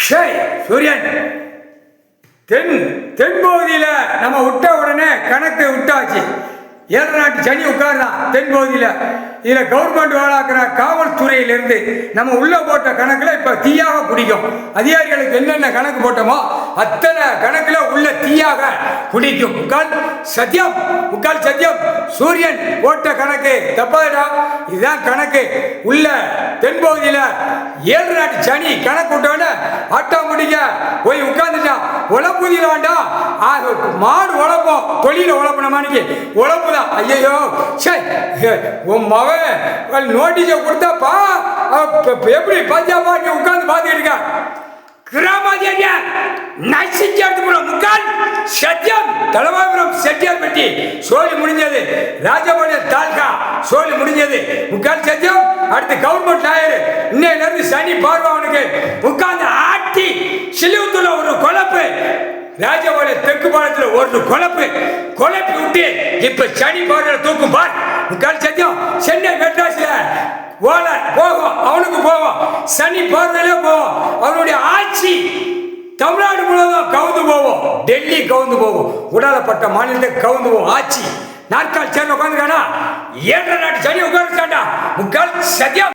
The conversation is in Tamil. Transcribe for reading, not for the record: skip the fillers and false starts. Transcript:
சூரியன் தென்பகுதியில் நம்ம விட்ட உடனே கணக்கு விட்டாச்சு. 7 நாட்டு சனி உட்கார்தான் தென்பகுதியில். இதில் கவர்மெண்ட் வேளாக்குற காவல்துறையிலிருந்து நம்ம உள்ள போட்ட கணக்கில் இப்போ தீயாக பிடிக்கும். அதிகாரிகளுக்கு என்னென்ன கணக்கு போட்டோமோ அத்தனை கணக்கில் உள்ள தீயாக பிடிக்கும். முக்கால் சத்தியம் சூரியன் போட்ட கணக்கு தப்பாடா. இதுதான் கணக்கு. உள்ள தென்பகுதியில் 7 நாட்டு சனி கணக்கு விட்டோன்னு ஆட்டோமேட்டிக்கா போய் உட்கார்ந்துட்டான். உழப்புதியில் வேண்டாம், மாடு உழப்போம், தொழில உழப்பின மாணிக்கு உழப்புதான். ஐயோ உன் மகன் நோட்டீஸை கொடுத்தாப்பா எப்படி பஞ்சாபா நீ உட்கார்ந்து பார்த்துக்கிட்டு இருக்கா. கிராமதியா முக்கால் சத்தியம் தலவாபுரம் செட்டியார்பட்டி சோழி முடிஞ்சது. ராஜபாளையம் தாலுகா சோழி முடிஞ்சது. முக்கால் சத்தியம். அடுத்து கவர்மெண்ட் லாயர் இன்னையில இருந்து சனி பார்வனுக்கு உட்கார்ந்து ஆட்டி சிலுவத்துல ஒரு குழப்பு. ராஜபாளையம் தெற்கு பாலத்தில் ஒரு குழப்பி விட்டு இப்ப சனி பார்வையில் தூக்கும் பார். முக்கால் சத்தியம். சென்னை மெட்ராஸ்ல போகும், அவனுக்கு போகும், சனி பார்வையில போகும். அவனுடைய ஆட்சி தமிழ்நாடு முழுவதும் கவுந்து போவோம், டெல்லி கவுந்து போவோம், உடாலப்பட்ட மாநிலத்தை கவுந்து போவோம். ஆட்சி நாட்கால் சேர்ந்து உட்காந்துக்கானா 7 நாட்டு சனி உட்காந்துட்டாண்டா. முக்கால் சத்தியம்.